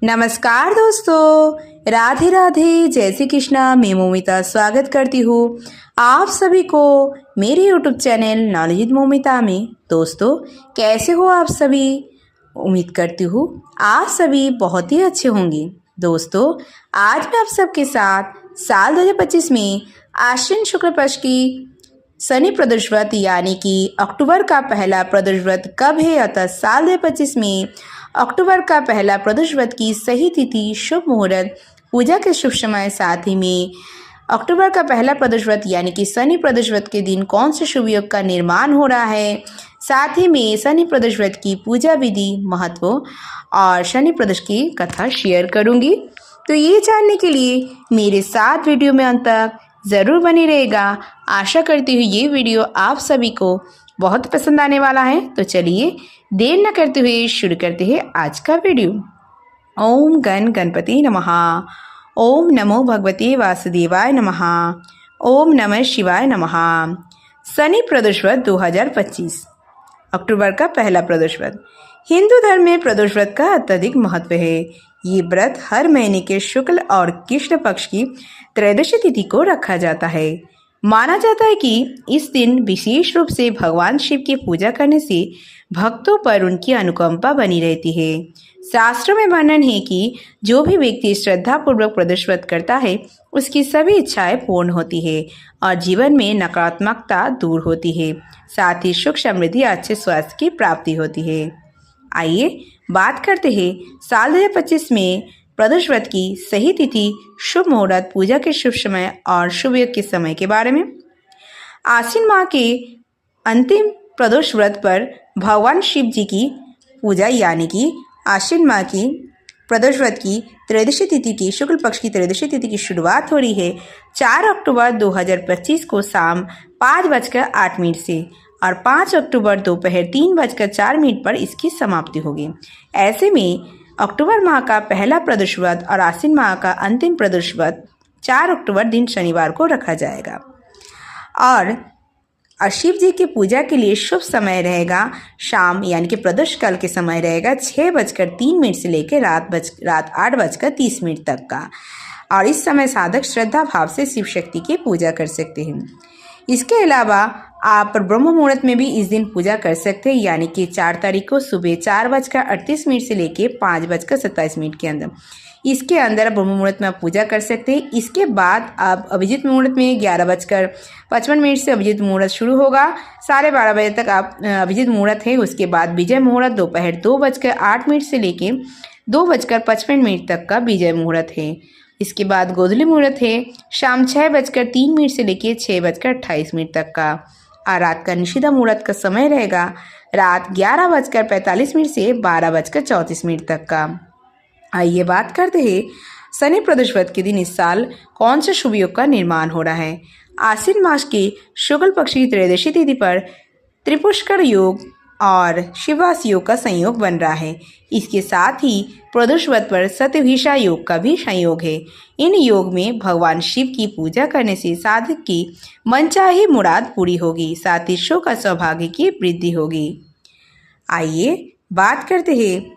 नमस्कार दोस्तों, राधे राधे, जय श्री कृष्णा। मैं मोमिता स्वागत करती हूँ आप सभी को मेरे YouTube channel knowledge with Momita में। दोस्तों, कैसे हो आप सभी? उम्मीद करती हूँ आप सभी बहुत ही अच्छे होंगे। दोस्तों, आज मैं आप सबके साथ साल 2025 में आश्विन शुक्ल पक्ष की शनि प्रदोष व्रत यानी कि अक्टूबर का पहला प्रदोष व्रत कब है, अतः साल 2025 में अक्टूबर का पहला प्रदोष व्रत की सही तिथि, शुभ मुहूर्त, पूजा के शुभ समय, साथ ही में अक्टूबर का पहला प्रदोष व्रत यानी कि शनि प्रदोष व्रत के दिन कौन से शुभ योग का निर्माण हो रहा है, साथ ही में शनि प्रदोष व्रत की पूजा विधि, महत्व और शनि प्रदोष की कथा शेयर करूंगी। तो ये जानने के लिए मेरे साथ वीडियो में अंत तक ज़रूर बनी रहेगा। आशा करती हूँ ये वीडियो आप सभी को बहुत पसंद आने वाला है। तो चलिए देर न करते हुए शुरू करते हैं आज का वीडियो। ओम गण गणपति नमः। ओम नमो भगवते वासुदेवाय नमः। ओम नमः शिवाय नमः। शनि प्रदोष व्रत 2025 अक्टूबर का पहला प्रदोष व्रत। हिंदू धर्म में प्रदोष व्रत का अत्यधिक महत्व है। ये व्रत हर महीने के शुक्ल और कृष्ण पक्ष की त्रयोदशी तिथि को रखा जाता है। माना जाता है कि इस दिन विशेष रूप से भगवान शिव की पूजा करने से भक्तों पर उनकी अनुकंपा बनी रहती है। शास्त्रों में वर्णन है कि जो भी व्यक्ति श्रद्धापूर्वक प्रदोष व्रत करता है उसकी सभी इच्छाएं पूर्ण होती है और जीवन में नकारात्मकता दूर होती है, साथ ही सुख समृद्धि अच्छे स्वास्थ्य की प्राप्ति होती है। आइए बात करते हैं साल 2025 में प्रदोष व्रत की सही तिथि, शुभ मुहूर्त, पूजा के शुभ समय और शुभ योग के समय के बारे में। आश्विन माह के अंतिम प्रदोष व्रत पर भगवान शिव जी की पूजा यानी कि आश्विन माह की प्रदोष व्रत की त्रयोदशी तिथि की, शुक्ल पक्ष की त्रयोदशी तिथि की शुरुआत हो रही है 4 अक्टूबर 2025 को शाम 5:08 से और 5 अक्टूबर दोपहर 3:04 पर इसकी समाप्ति होगी। ऐसे में अक्टूबर माह का पहला प्रदोष व्रत और आश्विन माह का अंतिम प्रदोष व्रत 4 अक्टूबर दिन शनिवार को रखा जाएगा और शिव जी की पूजा के लिए शुभ समय रहेगा शाम यानी कि प्रदोष काल के समय रहेगा 6:03 से लेकर रात 8:30 तक का, और इस समय साधक श्रद्धा भाव से शिव शक्ति की पूजा कर सकते हैं। इसके अलावा आप ब्रह्म मुहूर्त में भी इस दिन पूजा कर सकते हैं यानी कि 4 तारीख को सुबह 4:38 से लेके 5:27 के अंदर, इसके अंदर ब्रह्म मुहूर्त में आप पूजा कर सकते हैं। इसके बाद आप अभिजीत मुहूर्त में 11:55 से अभिजीत मुहूर्त शुरू होगा, 12:30 बजे तक आप अभिजीत मुहूर्त है। उसके बाद विजय मुहूर्त दोपहर 2:08 से लेके 2:55 तक का विजय मुहूर्त है। इसके बाद गोधूली मुहूर्त है शाम 6:03 से लेके 6:28 तक का, और रात का निषिद्ध मुहूर्त का समय रहेगा रात 11:45 से 12:34 तक का। आइए बात करते हैं शनि प्रदोष व्रत के दिन इस साल कौन से शुभ योग का निर्माण हो रहा है। आश्विन मास के शुक्ल पक्ष की त्रयोदशी तिथि पर त्रिपुष्कर योग और शिवास योग का संयोग बन रहा है। इसके साथ ही प्रदोष व्रत पर सत्यभिषा योग का भी संयोग है। इन योग में भगवान शिव की पूजा करने से साधक की मनचाही मुराद पूरी होगी, साथ ही सुख और सौभाग्य की वृद्धि होगी। आइए बात करते हैं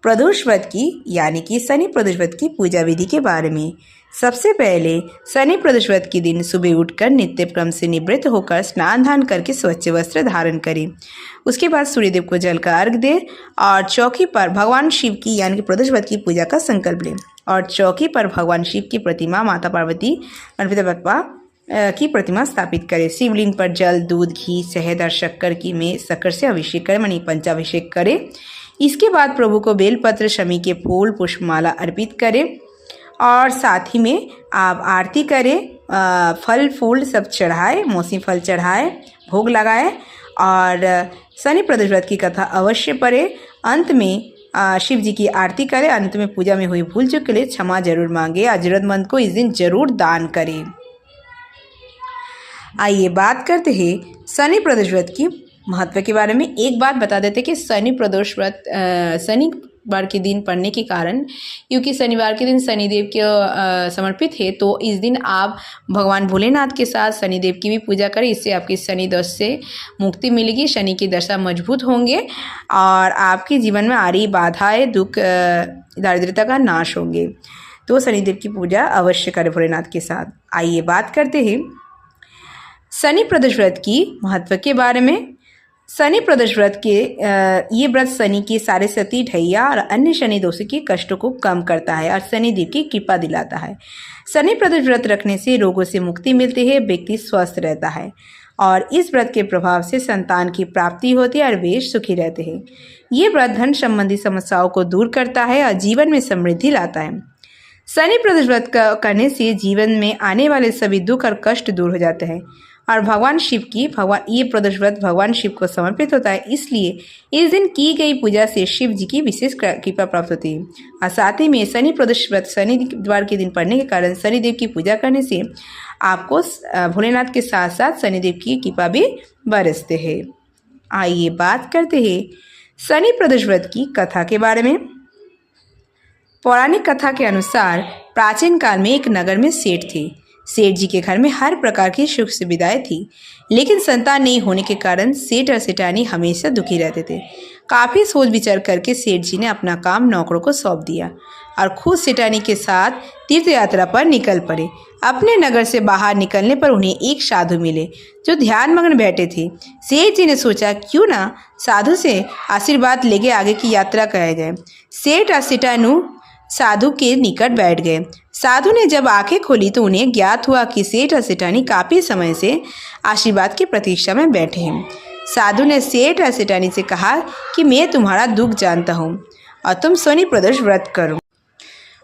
प्रदोष व्रत की यानी कि शनि प्रदोष व्रत की पूजा विधि के बारे में। सबसे पहले शनि प्रदोष व्रत के दिन सुबह उठकर नित्य क्रम से निवृत्त होकर स्नान ध्यान करके स्वच्छ वस्त्र धारण करें। उसके बाद सूर्यदेव को जल का अर्घ दें और चौकी पर भगवान शिव की यानी कि प्रदोष व्रत की पूजा का संकल्प लें और चौकी पर भगवान शिव की प्रतिमा, माता पार्वती, गणपति बप्पा की प्रतिमा स्थापित करें। शिवलिंग पर जल, दूध, घी, शहद और शक्कर से अभिषेक करें, मणि पंचाभिषेक करें। इसके बाद प्रभु को बेलपत्र, शमी के फूल, पुष्पमाला अर्पित करें और साथ ही में आप आरती करें, फल फूल सब चढ़ाए, मौसमी फल चढ़ाए, भोग लगाए और शनि प्रदोष व्रत की कथा अवश्य पढ़े। अंत में शिव जी की आरती करें। अंत में पूजा में हुई भूल चूक के लिए क्षमा जरूर मांगे और जरूरतमंद को इस दिन जरूर दान करें। आइए बात करते हैं शनि प्रदोष व्रत की महत्व के बारे में। एक बात बता देते कि शनि शनिवार के दिन पढ़ने के कारण, क्योंकि शनिवार के दिन शनिदेव के समर्पित है, तो इस दिन आप भगवान भोलेनाथ के साथ शनिदेव की भी पूजा करें। इससे आपकी शनि दोष से मुक्ति मिलेगी, शनि की दशा मजबूत होंगे और आपके जीवन में आ रही बाधाएं, दुख, दारिद्र्यता का नाश होंगे। तो शनिदेव की पूजा अवश्य करें भोलेनाथ के साथ। आइए बात करते हैं शनि प्रदोष व्रत की महत्व के बारे में। शनि प्रदोष व्रत के ये व्रत शनि की सारे सती, ढैया और अन्य शनि दोषों के कष्टों को कम करता है और शनिदेव की कृपा दिलाता है। शनि प्रदोष व्रत रखने से रोगों से मुक्ति मिलती है, व्यक्ति स्वस्थ रहता है और इस व्रत के प्रभाव से संतान की प्राप्ति होती है और वे सुखी रहते हैं। ये व्रत धन संबंधी समस्याओं को दूर करता है और जीवन में समृद्धि लाता है। शनि प्रदोष व्रत करने से जीवन में आने वाले सभी दुख और कष्ट दूर हो जाते हैं और ये प्रदोष व्रत भगवान शिव को समर्पित होता है, इसलिए इस दिन की गई पूजा से शिव जी की विशेष कृपा प्राप्त होती है। और साथ ही में शनि प्रदोष व्रत शनिवार के दिन पढ़ने के कारण शनिदेव की पूजा करने से आपको भोलेनाथ के साथ साथ शनिदेव की कृपा भी बरसते हैं। आइए बात करते हैं शनि प्रदोष व्रत की कथा के बारे में। पौराणिक कथा के अनुसार प्राचीन काल में एक नगर में सेठ थे। सेठ जी के घर में हर प्रकार की सुख सुविधाएं थी, लेकिन संतान नहीं होने के कारण सेठ और सेठानी हमेशा दुखी रहते थे। काफ़ी सोच विचार करके सेठ जी ने अपना काम नौकरों को सौंप दिया और खुद सेठानी के साथ तीर्थ यात्रा पर निकल पड़े। अपने नगर से बाहर निकलने पर उन्हें एक साधु मिले जो ध्यान मग्न बैठे थे। सेठ जी ने सोचा क्यों ना साधु से आशीर्वाद लेके आगे की यात्रा कराई जाए। सेठ और सेठानी साधु के निकट बैठ गए। साधु ने जब आंखें खोली तो उन्हें ज्ञात हुआ कि सेठ और सेठानी काफ़ी समय से आशीर्वाद की प्रतीक्षा में बैठे हैं। साधु ने सेठ और सेठानी से कहा कि मैं तुम्हारा दुख जानता हूँ और तुम शनि प्रदोष व्रत करो।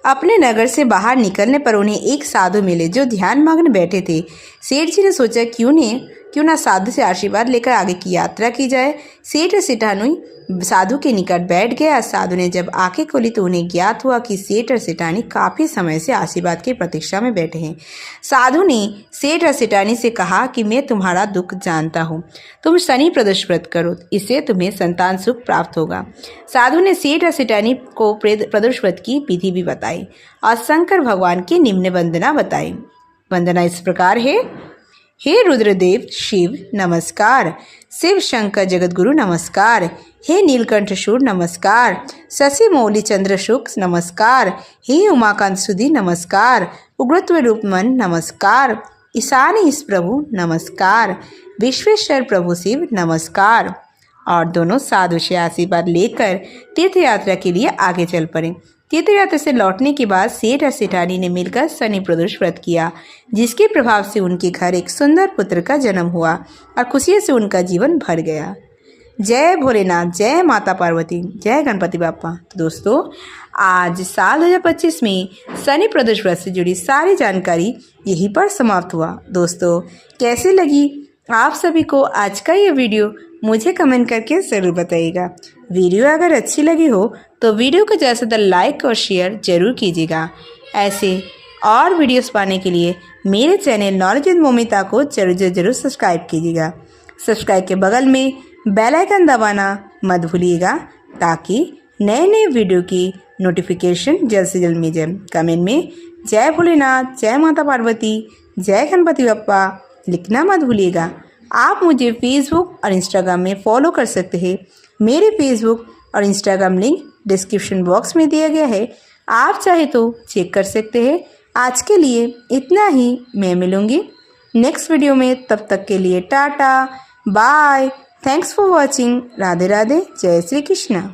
अपने नगर से बाहर निकलने पर उन्हें एक साधु मिले जो ध्यान मग्न बैठे थे। सेठ जी ने सोचा क्यों ना साधु से आशीर्वाद लेकर आगे की यात्रा की जाए। सेठ और सेठानी साधु के निकट बैठ गया। साधु ने जब आंखें खोली तो उन्हें ज्ञात हुआ कि सेठ और सेठानी काफ़ी समय से आशीर्वाद की प्रतीक्षा में बैठे हैं। साधु ने सेठ और सेठानी से कहा कि मैं तुम्हारा दुख जानता हूँ, तुम शनि प्रदोष व्रत करो, इससे तुम्हें संतान सुख प्राप्त होगा। साधु ने सेठ और सेठानी को प्रदोष व्रत की विधि भी बताई और शंकर भगवान की निम्न वंदना बताई। वंदना इस प्रकार है। हे रुद्रदेव शिव नमस्कार, शिव शंकर जगतगुरु नमस्कार, हे नीलकंठ शूर नमस्कार, शशि मौली चंद्र शुक नमस्कार, हे उमाकांत सुधी नमस्कार, उग्रत्व रूप मन नमस्कार, ईशान ईश प्रभु नमस्कार, विश्वेश्वर प्रभु शिव नमस्कार। और दोनों साधु से आशीर्वाद लेकर तीर्थ यात्रा के लिए आगे चल पड़े। तीर्थ यात्रा से लौटने के बाद सेठ और सेठानी ने मिलकर शनि प्रदोष व्रत किया, जिसके प्रभाव से उनके घर एक सुंदर पुत्र का जन्म हुआ और खुशी से उनका जीवन भर गया। जय भोलेनाथ, जय माता पार्वती, जय गणपति बाप्पा। तो दोस्तों, आज साल 2025 में शनि प्रदोष व्रत से जुड़ी सारी जानकारी यहीं पर समाप्त हुआ। दोस्तों, कैसे लगी आप सभी को आज का ये वीडियो, मुझे कमेंट करके ज़रूर बताइएगा। वीडियो अगर अच्छी लगी हो तो वीडियो को ज़्यादा से ज़्यादा लाइक और शेयर ज़रूर कीजिएगा। ऐसे और वीडियोस पाने के लिए मेरे चैनल नॉलेज विद मोमिता को जरूर सब्सक्राइब कीजिएगा। सब्सक्राइब के बगल में बेल आइकन दबाना मत भूलिएगा ताकि नए नए वीडियो की नोटिफिकेशन जल्द से जल्द मिल जाए। कमेंट में जय भोलेनाथ, जय माता पार्वती, जय गणपति बप्पा लिखना मत भूलिएगा। आप मुझे फेसबुक और इंस्टाग्राम में फॉलो कर सकते हैं। मेरे फेसबुक और इंस्टाग्राम लिंक डिस्क्रिप्शन बॉक्स में दिया गया है, आप चाहे तो चेक कर सकते हैं। आज के लिए इतना ही, मैं मिलूँगी नेक्स्ट वीडियो में। तब तक के लिए tata bye, thanks for watching. Radhe Radhe, जय श्री कृष्णा।